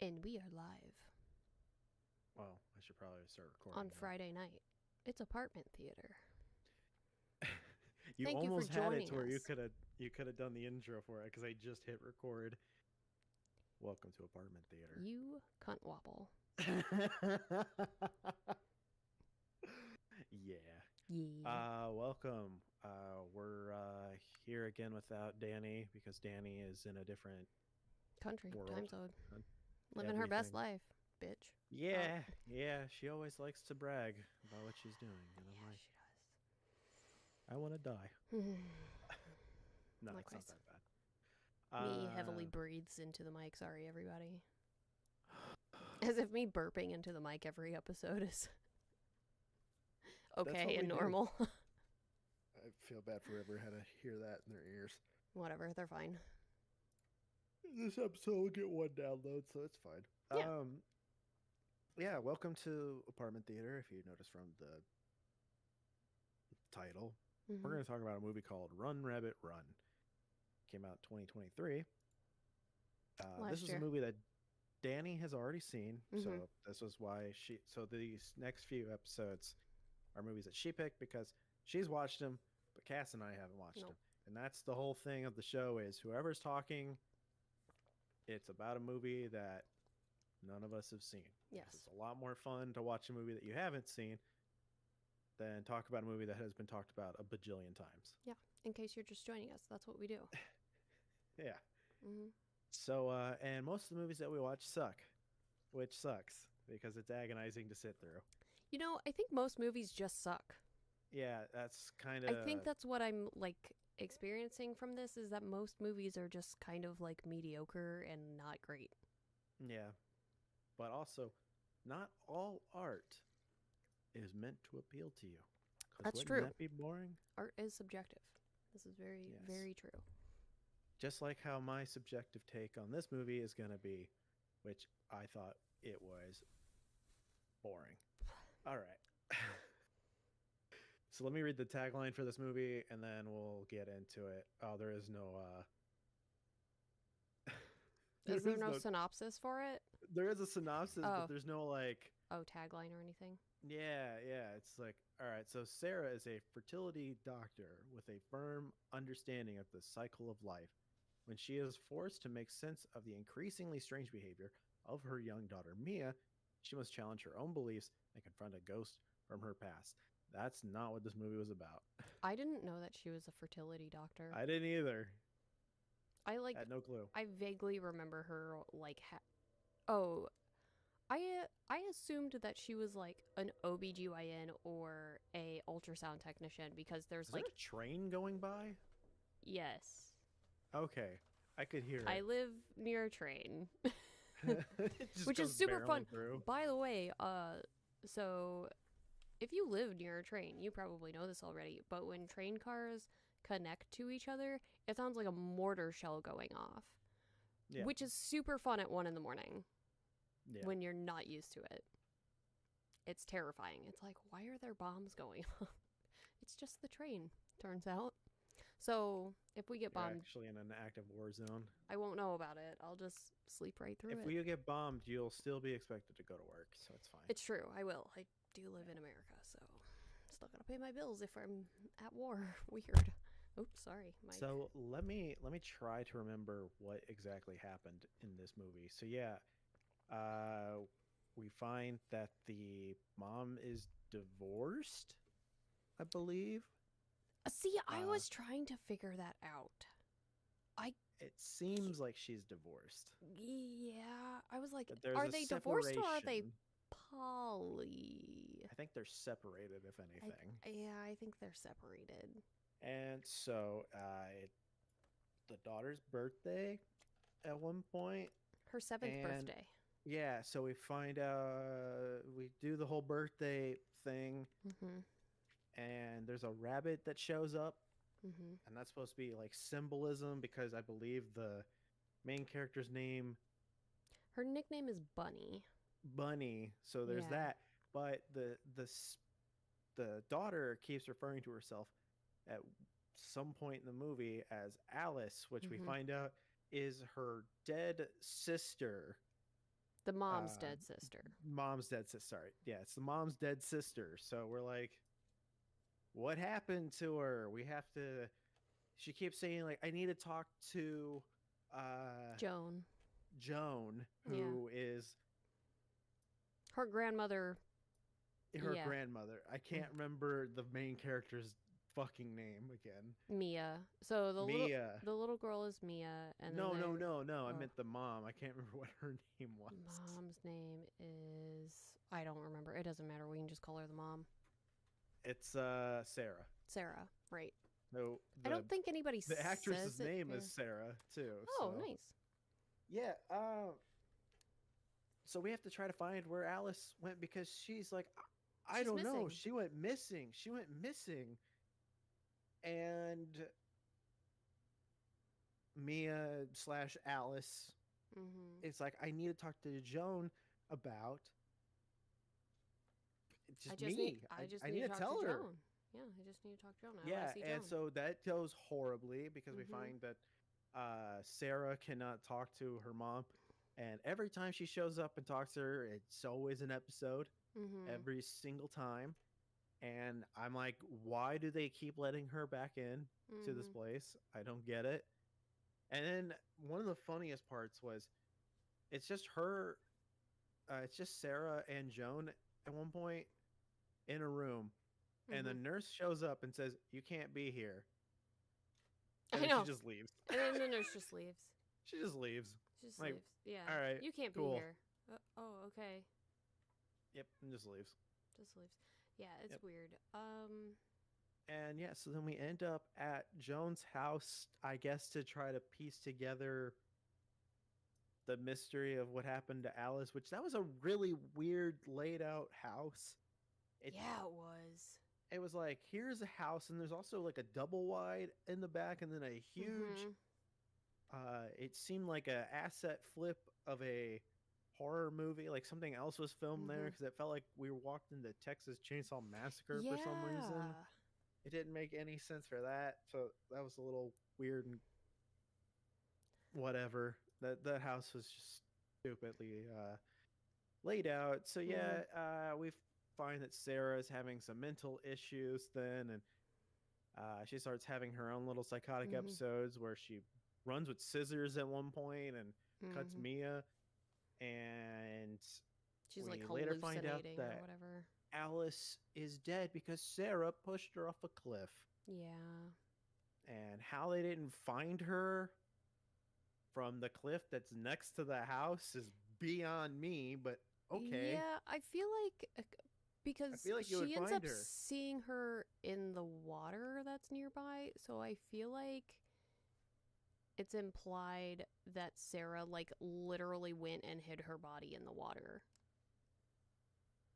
And we are live Well, I should probably start recording on now. Friday night. It's apartment theater. You Thank you for almost had it joining to where us. you could have done the intro for it because I just hit record. Welcome to Apartment Theater. You cunt wobble. Yeah. Yeah. Welcome. We're here again without Dani because Dani is in a different Country, time world. zone. Living her best Everything. life, bitch. Yeah. She always likes to brag about what she's doing, and I'm Yeah, like, she I want to die. does. No, it's not Likewise. that bad. Me heavily breathes into the mic. Sorry, everybody. As if me burping into the mic every episode is okay and normal. I feel bad for whoever had to hear that in their ears. Whatever, they're fine. This episode will get one download, so it's fine. Yeah. Yeah, welcome to Apartment Theater. If you notice from the title, we're going to talk about a movie called Run Rabbit Run. Came out 2023. This is a movie that Dani has already seen, so this was why so these next few episodes are movies that she picked because she's watched them, but Cass and I haven't watched them. And that's the whole thing of the show is whoever's talking, it's about a movie that none of us have seen. Yes. It's a lot more fun to watch a movie that you haven't seen than talk about a movie that has been talked about a bajillion times. Yeah. In case you're just joining us, that's what we do. Yeah. So, and most of the movies that we watch suck, which sucks because it's agonizing to sit through. You know, I think most movies just suck. Yeah, that's kind of... I think that's what I'm, like, experiencing from this is that most movies are just kind of, like, mediocre and not great. Yeah. But also, not all art is meant to appeal to you. That's true. Wouldn't that be boring? Art is subjective. This is very, very true. Just like how my subjective take on this movie is going to be, which I thought it was boring. All right. So let me read the tagline for this movie and then we'll get into it. Oh, there is no... Is there no synopsis for it? There is a synopsis, but there's no, like... Oh, tagline or anything? Yeah. It's like, all right, so Sarah is a fertility doctor with a firm understanding of the cycle of life. When she is forced to make sense of the increasingly strange behavior of her young daughter, Mia, she must challenge her own beliefs and confront a ghost from her past. That's not what this movie was about. I didn't know that she was a fertility doctor. I didn't either. I had no clue. I vaguely remember her, like, I assumed that she was, like, an OBGYN or a ultrasound technician because there's, Is there a train going by? Yes. Okay. I could hear it. I live near a train. Which is super fun. Through. By the way, so if you live near a train, you probably know this already, but when train cars connect to each other, it sounds like a mortar shell going off. Yeah. Which is super fun at 1 a.m. Yeah. When you're not used to it. It's terrifying. It's like, why are there bombs going off? It's just the train, turns out. So if we get bombed... You're actually in an active war zone. I won't know about it. I'll just sleep right through it. If we get bombed, you'll still be expected to go to work, so it's fine. It's true. I will. I do live in America, so still gotta pay my bills if I'm at war. Weird. Oops, sorry, Mike. So let me try to remember what exactly happened in this movie. So yeah, we find that the mom is divorced, I believe. See, I was trying to figure that out. It seems like she's divorced. Yeah, I was like, are they divorced or are they poly? I think they're separated, if anything. I think they're separated. And so, the daughter's birthday at one point. Her 7th birthday. Yeah, so we find out, we do the whole birthday thing. Mm-hmm. And there's a rabbit that shows up. Mm-hmm. And that's supposed to be like symbolism because I believe the main character's name... Her nickname is Bunny. So there's that. But the daughter keeps referring to herself at some point in the movie as Alice, which we find out is her dead sister. The mom's dead sister. Mom's dead sister. Sorry. Yeah, it's the mom's dead sister. So we're like, what happened to her? We have to. She keeps saying like, I need to talk to Joan, who is her grandmother. Her grandmother. I can't remember the main character's fucking name again. Mia. So the little girl is Mia, and no. I meant the mom. I can't remember what her name was. Mom's name is, I don't remember. It doesn't matter. We can just call her the mom. It's Sarah. Sarah, right? No, I don't think anybody. The actress's name is Sarah too. Oh, so. Nice. Yeah. So we have to try to find where Alice went because she's like, I don't know. She went missing. And Mia/Alice it's like, I need to talk to Joan about I need to tell her. Joan. Yeah, I just need to talk to Joan. And so that goes horribly because we find that Sarah cannot talk to her mom. And every time she shows up and talks to her, it's always an episode. Every single time. And I'm like, why do they keep letting her back in to this place? I don't get it. And then one of the funniest parts was, it's just her, it's just Sarah and Joan at one point in a room. And the nurse shows up and says, you can't be here. And I know. She just leaves. And then the nurse just leaves. She just leaves. Leaves. Yeah. All right. You can't be here. Oh, okay. Yep, and just leaves. Yeah, it's weird. And yeah, so then we end up at Joan's house, I guess, to try to piece together the mystery of what happened to Alice, which that was a really weird laid out house. It was. It was like, here's a house, and there's also like a double wide in the back, and then a huge it seemed like a asset flip of a horror movie, like something else was filmed there, because it felt like we walked into Texas Chainsaw Massacre for some reason. It didn't make any sense for that, so that was a little weird and whatever. That house was just stupidly laid out. So we find that Sarah is having some mental issues then, and she starts having her own little psychotic episodes where she runs with scissors at one point and cuts Mia, and she's like later find out that or whatever. Alice is dead because Sarah pushed her off a cliff. Yeah. And how they didn't find her from the cliff that's next to the house is beyond me, but okay. Yeah, I feel like because she ends up seeing her in the water that's nearby, so I feel like it's implied that Sarah like literally went and hid her body in the water.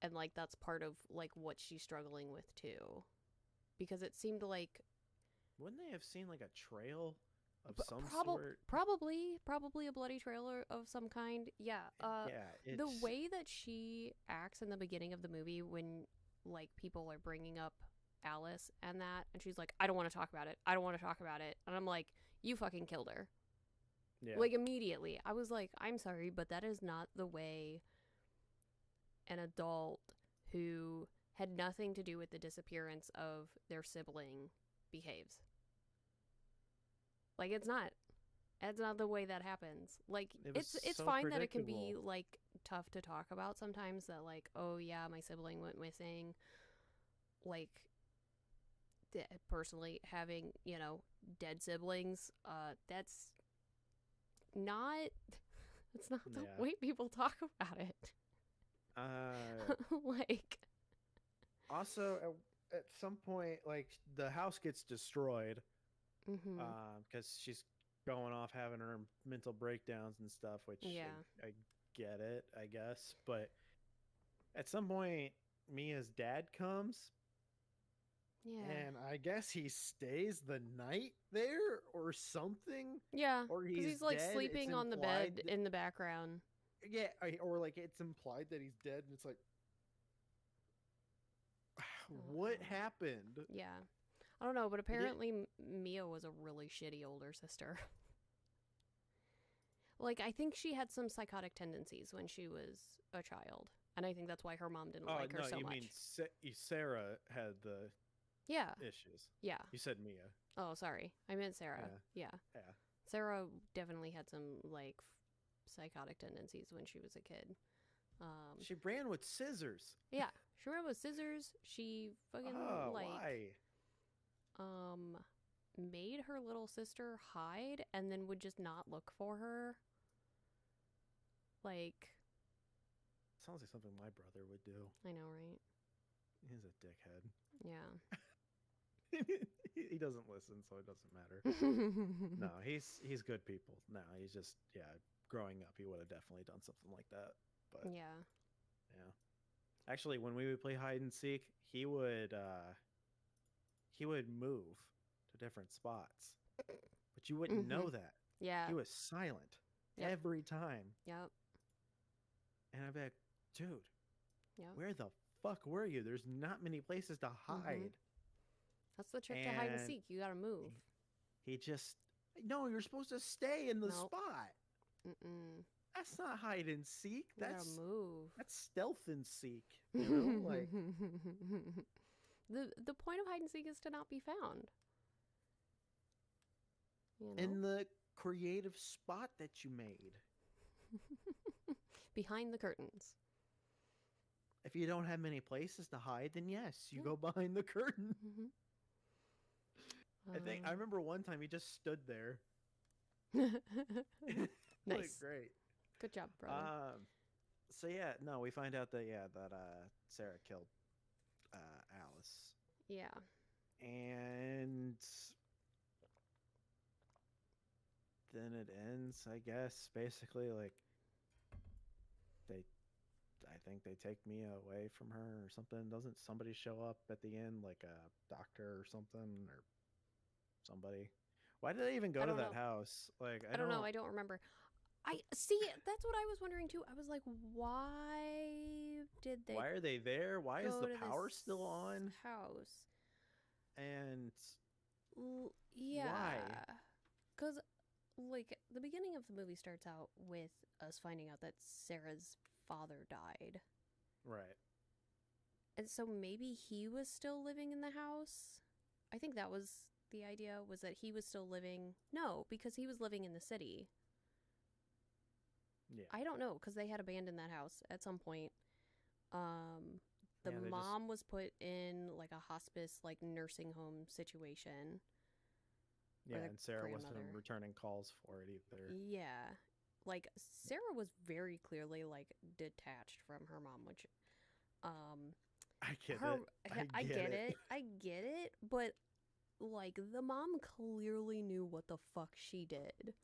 And like that's part of like what she's struggling with too. Because it seemed like, wouldn't they have seen like a trail of some sort? Probably a bloody trail of some kind. Yeah. The way that she acts in the beginning of the movie when like people are bringing up Alice and that, and she's like, I don't want to talk about it. And I'm like, you fucking killed her. Yeah. Like immediately. I was like, I'm sorry, but that is not the way an adult who had nothing to do with the disappearance of their sibling behaves. Like, it's not. That's not the way that happens. Like, it's so fine that it can be, like, tough to talk about sometimes that, like, oh, yeah, my sibling went missing. Like, personally, having, you know, dead siblings, that's not the way people talk about it. Like, also at some point, like, the house gets destroyed because she's going off having her mental breakdowns and stuff, which I get it, I guess. But at some point, Mia's dad comes. Yeah. And I guess he stays the night there or something. Yeah. Or he's like sleeping on the bed in the background. Yeah. Or like it's implied that he's dead, and it's like, what happened? Yeah. I don't know, but apparently Mia was a really shitty older sister. Like, I think she had some psychotic tendencies when she was a child. And I think that's why her mom didn't like her so much. No, you mean Sarah had the issues. Yeah. You said Mia. Oh, sorry. I meant Sarah. Yeah. Sarah definitely had some, like, psychotic tendencies when she was a kid. She ran with scissors. Yeah. She ran with scissors. She fucking, why? Made her little sister hide and then would just not look for her. Like... Sounds like something my brother would do. I know, right? He's a dickhead. Yeah. He doesn't listen, so it doesn't matter. No, he's good people. No, he's just, growing up, he would have definitely done something like that. But yeah. Actually, when we would play hide and seek, he would move to different spots, but you wouldn't know that. Yeah. He was silent every time. Yep. And I'd be like, dude, where the fuck were you? There's not many places to hide. That's the trick to hide and seek. You gotta move. He just, no, you're supposed to stay in the spot. That's not hide and seek. That's move. That's stealth and seek. You know, like the point of hide and seek is to not be found. You know? In the creative spot that you made. Behind the curtains. If you don't have many places to hide, then yes, you go behind the curtain. I remember one time he just stood there. Nice. Like, great. Good job, brother. So we find out that Sarah killed Alice. Yeah. And then it ends, I guess, basically like I think they take Mia away from her or something. Doesn't somebody show up at the end, like a doctor or something, or somebody? Why did they even go to that house? Like, I don't know. I don't remember. I see. That's what I was wondering too. I was like, why did they? Why are they there? Why is the power still on? House. And why? Because like the beginning of the movie starts out with us finding out that Sarah's father died. Right. And so maybe he was still living in the house. I think that was the idea, was that he was still living. No, because he was living in the city. Yeah. I don't know, because they had abandoned that house at some point. The mom was put in like a hospice, like nursing home situation. Yeah, and Sarah wasn't returning calls for it either. Yeah. Like, Sarah was very clearly, like, detached from her mom, which, I get it. I get it, but, like, the mom clearly knew what the fuck she did.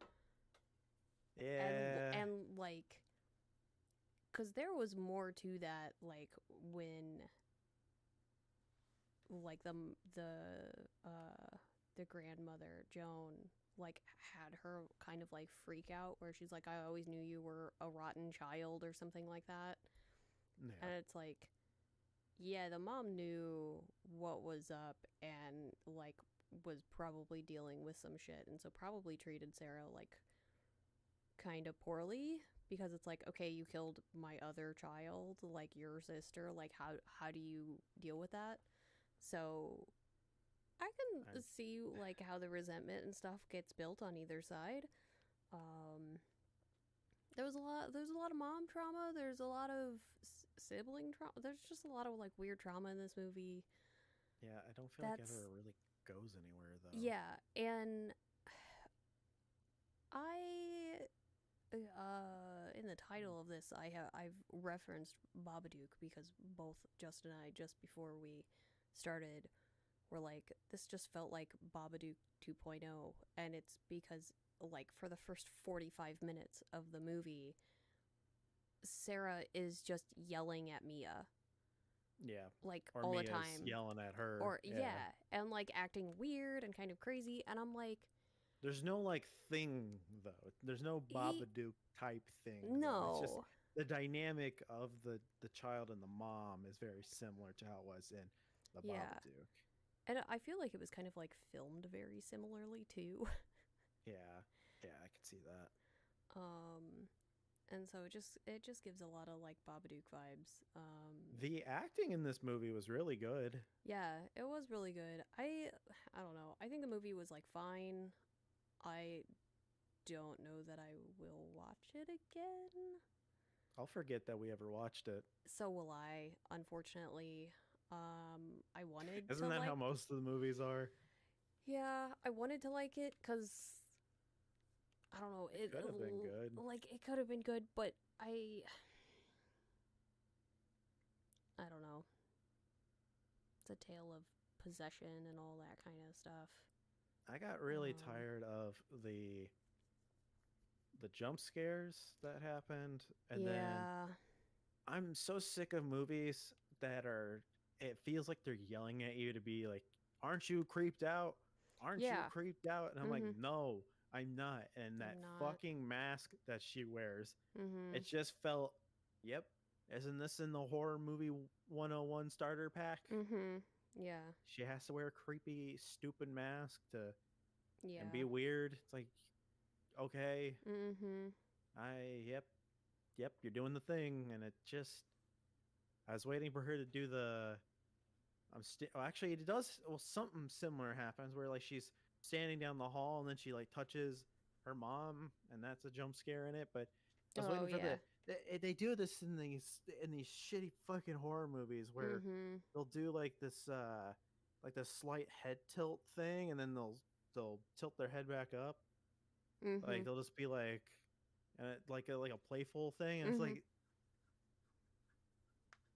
Yeah. And like, because there was more to that, like, when, like, the grandmother, Joan, like, had her kind of, like, freak out where she's like, I always knew you were a rotten child or something like that. Yeah. And it's like, yeah, the mom knew what was up and, like, was probably dealing with some shit, and so probably treated Sarah, like, kind of poorly, because it's like, okay, you killed my other child, like, your sister, like, how do you deal with that? So I can see, like, how the resentment and stuff gets built on either side. There's a lot of mom trauma. There's a lot of sibling trauma. There's just a lot of, like, weird trauma in this movie. Yeah, I don't feel like it ever really goes anywhere, though. Yeah, and in the title of this, I've referenced Babadook because both Justin and I, just before we started, were like, this just felt like Babadook 2.0, and it's because, like, for the first 45 minutes of the movie, Sarah is just yelling at Mia. Yeah. Like, or all Mia's the time. Yelling at her. Or, yeah, and, like, acting weird and kind of crazy, and I'm like... There's no, like, thing, though. There's no Babadook type thing. No. It's just the dynamic of the child and the mom is very similar to how it was in the Babadook. And I feel like it was kind of, like, filmed very similarly, too. Yeah, I could see that. And so it just gives a lot of like Babadook vibes. The acting in this movie was really good. Yeah, it was really good. I don't know. I think the movie was like fine. I don't know that I will watch it again. I'll forget that we ever watched it. So will I, unfortunately. I wanted Isn't to that like how most of the movies are? Yeah, I wanted to like it cuz I don't know, It could have been good. Like it could have been good, but I don't know. It's a tale of possession and all that kind of stuff. I got really tired of the jump scares that happened, and then I'm so sick of movies that are, it feels like they're yelling at you to be like, aren't you creeped out? Aren't you creeped out? And I'm like, no, I'm not. And that fucking mask that she wears, it just felt, yep, isn't this in the horror movie 101 starter pack? Yeah. She has to wear a creepy, stupid mask to and be Yeah. weird. It's like, okay, yep, you're doing the thing. And it just, I was waiting for her to do the, actually it does, well, something similar happens where like she's standing down the hall and then she like touches her mom and that's a jump scare in it. But I was waiting for they do this in these shitty fucking horror movies where they'll do like this slight head tilt thing and then they'll tilt their head back up. Like they'll just be like like a playful thing, and it's like,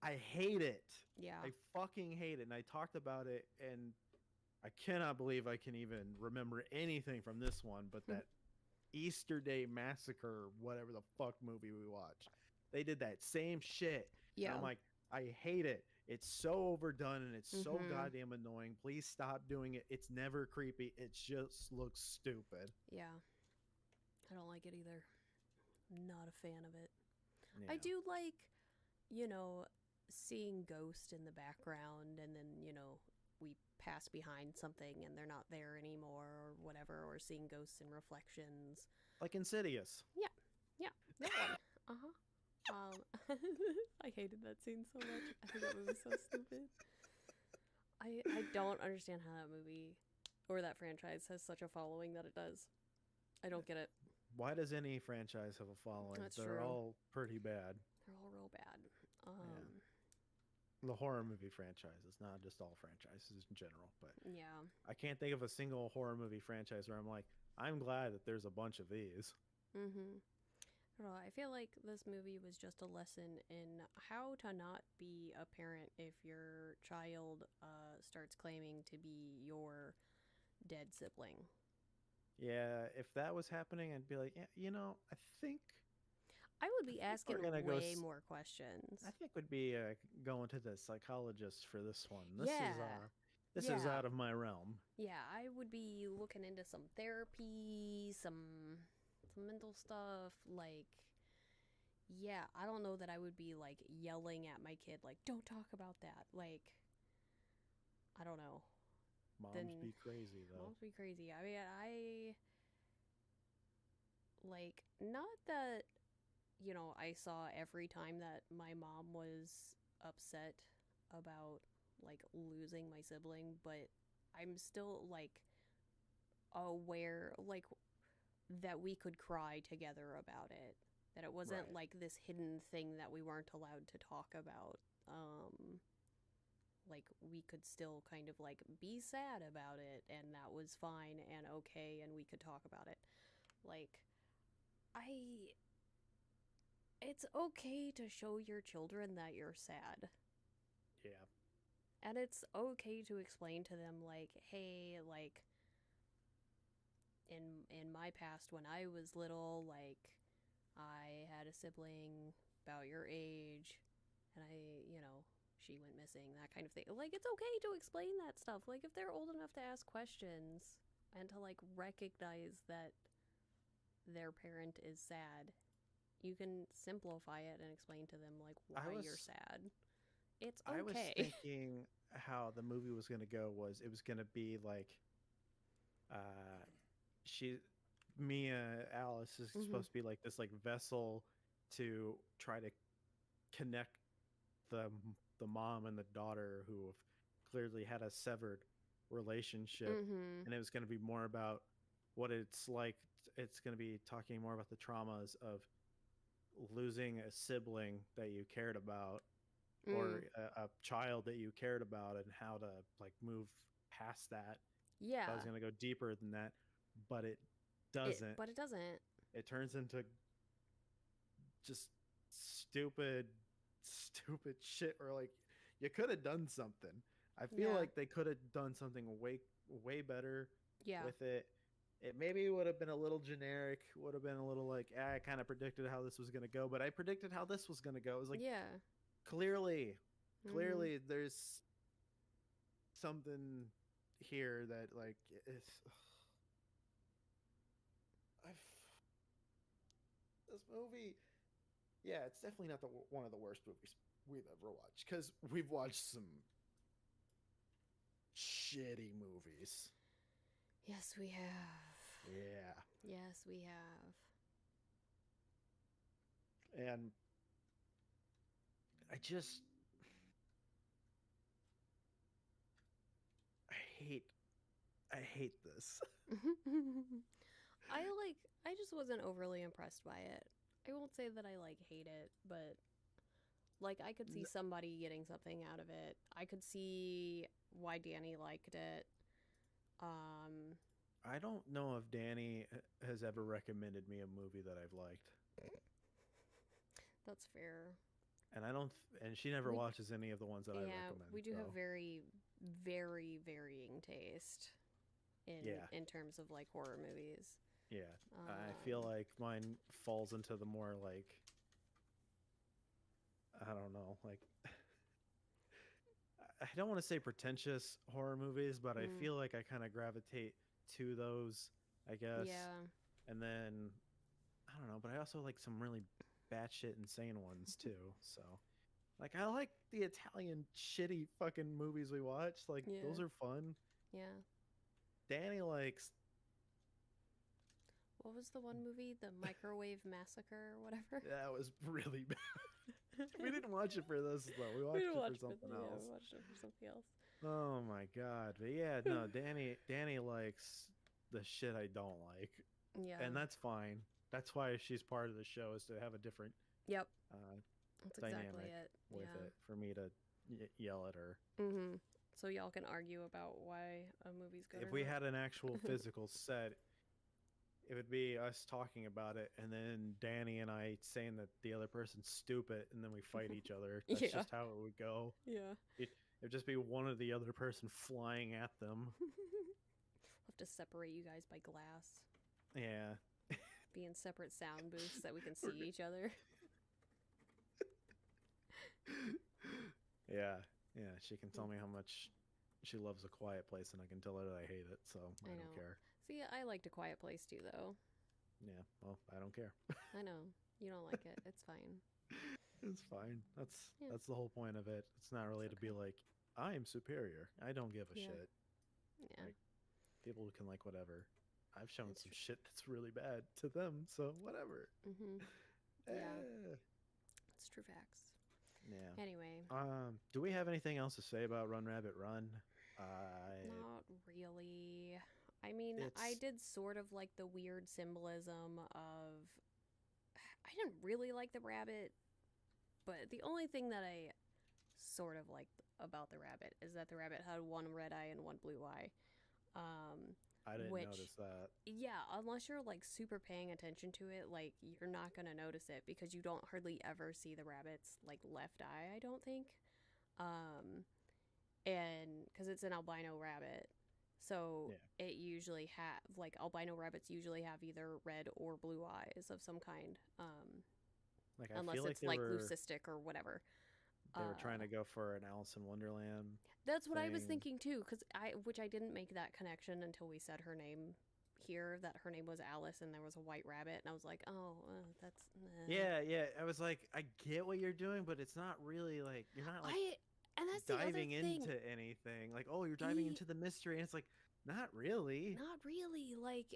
I hate it. Yeah. I fucking hate it. And I talked about it, and I cannot believe I can even remember anything from this one, but that Easter Day Massacre, whatever the fuck movie we watched, they did that same shit. Yeah. And I'm like, I hate it. It's so overdone and it's so goddamn annoying. Please stop doing it. It's never creepy. It just looks stupid. Yeah. I don't like it either. Not a fan of it. Yeah. I do like, you know, seeing ghosts in the background and then, you know, we pass behind something and they're not there anymore or whatever, or seeing ghosts and reflections. Like Insidious. Yeah. Yeah. That one. I hated that scene so much. I think that movie was so stupid. I don't understand how that movie or that franchise has such a following that it does. I don't get it. Why does any franchise have a following? They're all pretty bad. They're all real bad. The horror movie franchises, not just all franchises in general, but yeah, I can't think of a single horror movie franchise where I'm like, I'm glad that there's a bunch of these. I don't know. I feel like this movie was just a lesson in how to not be a parent if your child starts claiming to be your dead sibling. Yeah, if that was happening, I'd be like, yeah, you know, I think I would be asking way more questions. I think would be going to the psychologist for this one. This is out of my realm. Yeah, I would be looking into some therapy, some mental stuff. Like, yeah, I don't know that I would be like yelling at my kid, like, don't talk about that. Like, I don't know. Moms be crazy, though. Moms be crazy. I mean, like, not that, you know, I saw every time that my mom was upset about, like, losing my sibling, but I'm still, like, aware, like, that we could cry together about it. That it wasn't, like, this hidden thing that we weren't allowed to talk about. Like, we could still kind of, like, be sad about it, and that was fine and okay, and we could talk about it. Like, it's okay to show your children that you're sad. Yeah. And it's okay to explain to them, like, hey, like, in my past when I was little, like, I had a sibling about your age, and she went missing, that kind of thing. Like, it's okay to explain that stuff. Like, if they're old enough to ask questions and to, like, recognize that their parent is sad, you can simplify it and explain to them, like, why you're sad. It's okay. I was thinking how the movie was going to go was it was going to be like Mia Alice is supposed to be like this like vessel to try to connect the mom and the daughter who have clearly had a severed relationship, and it was going to be more about what it's like. It's going to be talking more about the traumas of losing a sibling that you cared about, or a child that you cared about, and how to like move past that. Yeah, I was going to go deeper than that, but it doesn't. It turns into just stupid shit, or like you could have done something. I feel like they could have done something way better with it. It maybe would have been a little generic, would have been a little like, I kind of predicted how this was going to go, but I predicted how this was going to go. It was like, clearly there's something here that like is this movie. Yeah, it's definitely not one of the worst movies we've ever watched, because we've watched some shitty movies. Yes, we have. Yeah. Yes, we have. And I hate this. I just wasn't overly impressed by it. I won't say that I like hate it, but like I could see somebody getting something out of it. I could see why Dani liked it. I don't know if Dani has ever recommended me a movie that I've liked. That's fair. And and she never watches any of the ones that I recommend. We do have very, very varying taste in terms of like horror movies. Yeah. I feel like mine falls into the more like, I don't know, like I don't want to say pretentious horror movies, but I feel like I kind of gravitate to those, I guess. Yeah. And then I don't know, but I also like some really batshit insane ones too. So like I like the Italian shitty fucking movies we watch. Like those are fun. Yeah. Dani likes, what was the one movie? The Microwave Massacre or whatever? That was really bad. We didn't watch it for this though. We watched it for something else. We watched it for something else. Oh my god. But yeah, no, Dani likes the shit I don't like. Yeah. And that's fine. That's why she's part of the show, is to have a different that's dynamic exactly it. with it, for me to yell at her. So y'all can argue about why a movie's good. If we had an actual physical set, it would be us talking about it, and then Dani and I saying that the other person's stupid, and then we fight each other. That's just how it would go. Yeah. It'd just be one or the other person flying at them. We'll have to separate you guys by glass. Yeah. Be in separate sound booths that we can see each other. Yeah. She can tell me how much she loves A Quiet Place, and I can tell her that I hate it, so I don't care. See, I liked A Quiet Place too, though. Yeah, well, I don't care. I know. You don't like it. It's fine. It's fine. That's the whole point of it. It's not really to be like, I am superior. I don't give a shit. Yeah. Like, people can like whatever. I've shown some shit that's really bad to them, so whatever. Yeah. It's true facts. Yeah. Anyway. Do we have anything else to say about Run Rabbit Run? Not really. I mean, I did sort of like the weird symbolism of... I didn't really like the rabbit, but the only thing that I sort of liked about the rabbit is that the rabbit had one red eye and one blue eye. I didn't notice that. Yeah, unless you're like super paying attention to it, like you're not gonna notice it because you don't hardly ever see the rabbit's like left eye, I don't think. And because it's an albino rabbit, so it usually like albino rabbits usually have either red or blue eyes of some kind. Like, unless it's like leucistic or whatever. They were trying to go for an Alice in Wonderland. That's what I was thinking too, which I didn't make that connection until we said her name here, that her name was Alice and there was a white rabbit, and I was like, oh, that's... Yeah, I was like, I get what you're doing, but it's not really like, you're not like and that's diving into anything. Like, oh, you're diving into the mystery, and it's like, not really. Not really.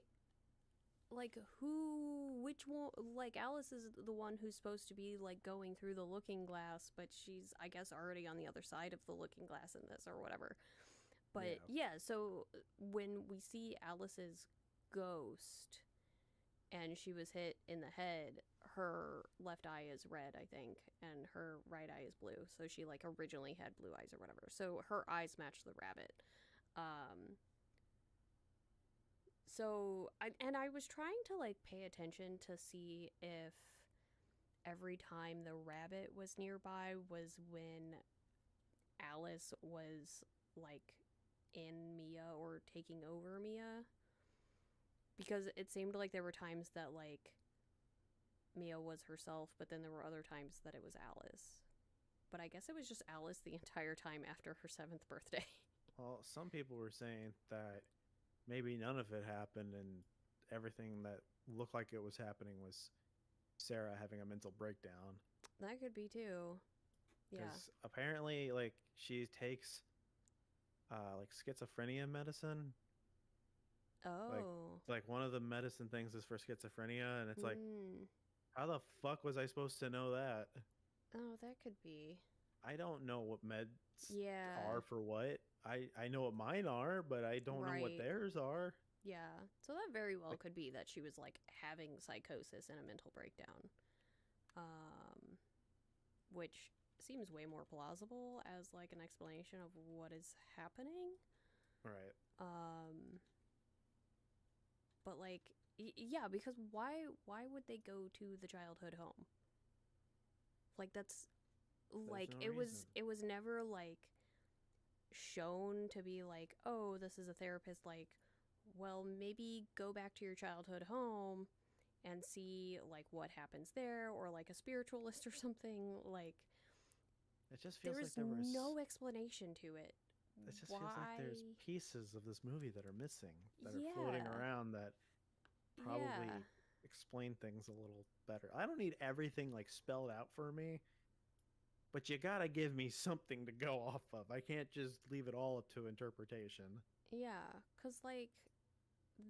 like, which one, like, Alice is the one who's supposed to be, like, going through the looking glass, but she's, I guess, already on the other side of the looking glass in this, or whatever. But, yeah, so when we see Alice's ghost, and she was hit in the head, her left eye is red, I think, and her right eye is blue, so she, like, originally had blue eyes or whatever, so her eyes match the rabbit. So, I was trying to, like, pay attention to see if every time the rabbit was nearby was when Alice was, like, in Mia or taking over Mia. Because it seemed like there were times that, like, Mia was herself, but then there were other times that it was Alice. But I guess it was just Alice the entire time after her 7th birthday. Well, some people were saying that maybe none of it happened and everything that looked like it was happening was Sarah having a mental breakdown. That could be too. Yeah. Because apparently, like, she takes, like, schizophrenia medicine. Oh. Like one of the medicine things is for schizophrenia, and it's like, how the fuck was I supposed to know that? Oh, that could be. I don't know what meds are for what. I know what mine are, but I don't know what theirs are. Yeah. So that very well could be that she was, like, having psychosis and a mental breakdown. Which seems way more plausible as, like, an explanation of what is happening. Right. But, like, yeah, because why would they go to the childhood home? Like, that's, like, it was never, like, shown to be like, oh, this is a therapist, like, well, maybe go back to your childhood home and see, like, what happens there, or, like, a spiritualist or something. Like, it just feels like there was no explanation to it. It just feels like there's pieces of this movie that are missing, that are floating around, that probably explain things a little better. I don't need everything, like, spelled out for me, but you gotta give me something to go off of. I can't just leave it all up to interpretation. Yeah, because, like,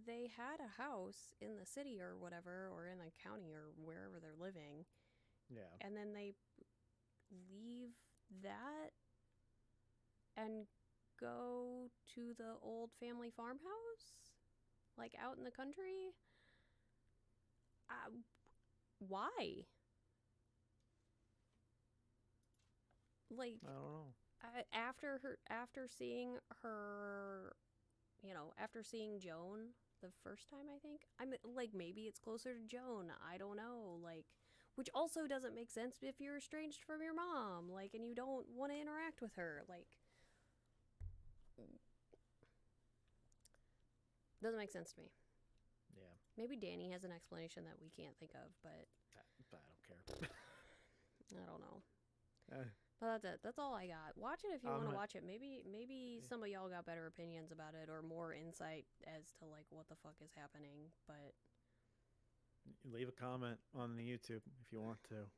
they had a house in the city or whatever, or in the county or wherever they're living. Yeah. And then they leave that and go to the old family farmhouse, like, out in the country. Why? Like, I don't know. After seeing her, you know, after seeing Joan the first time, I think, I'm like, maybe it's closer to Joan. I don't know. Like, which also doesn't make sense if you're estranged from your mom, like, and you don't want to interact with her. Like, doesn't make sense to me. Yeah. Maybe Dani has an explanation that we can't think of, but I don't care. I don't know. But that's it. That's all I got. Watch it if you want to watch it. Maybe some of y'all got better opinions about it or more insight as to, like, what the fuck is happening. But leave a comment on the YouTube if you want to.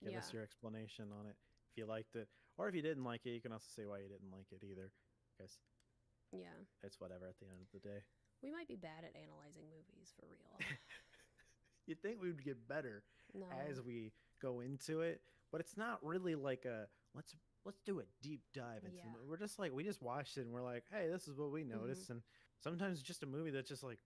Give us your explanation on it if you liked it, or if you didn't like it, you can also say why you didn't like it either. Because it's whatever at the end of the day. We might be bad at analyzing movies, for real. You'd think we would get better as we go into it, but it's not really like a let's do a deep dive into the movie. We're just like, we just watched it and we're like, hey, this is what we noticed. And sometimes it's just a movie that's just like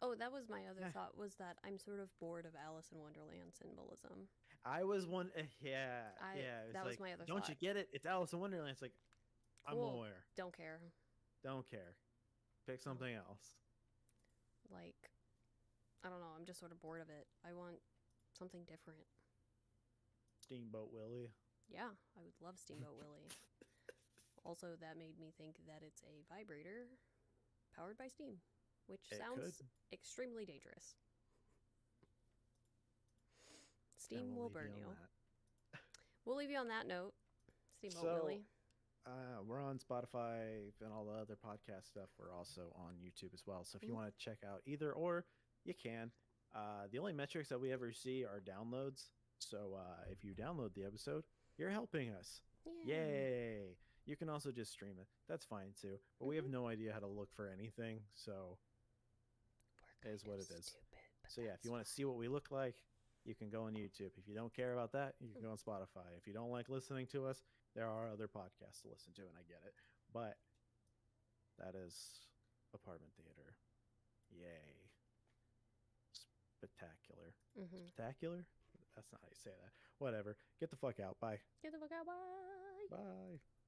Oh, that was my other thought, was that I'm sort of bored of Alice in Wonderland symbolism. I was one that was my other thought. Don't you get it? It's Alice in Wonderland. It's like, cool. I'm aware. Don't care. Pick something else. Like, I don't know. I'm just sort of bored of it. I want something different. Steamboat Willie. Yeah, I would love Steamboat Willie. Also, that made me think that it's a vibrator powered by steam, which sounds extremely dangerous. Steam will burn you. We'll leave you on that note. Steamboat Willie. We're on Spotify and all the other podcast stuff. We're also on YouTube as well. So if you want to check out either or, you can. The only metrics that we ever see are downloads. So if you download the episode, you're helping us. Yay! You can also just stream it. That's fine too. But we have no idea how to look for anything, so it is what it is. So yeah, if you want to see what we look like, you can go on YouTube. If you don't care about that, you can go on Spotify. If you don't like listening to us, there are other podcasts to listen to, and I get it. But that is Apartment Theater. Yay. Spectacular. Spectacular? That's not how you say that. Whatever. Get the fuck out. Bye. Get the fuck out. Bye. Bye.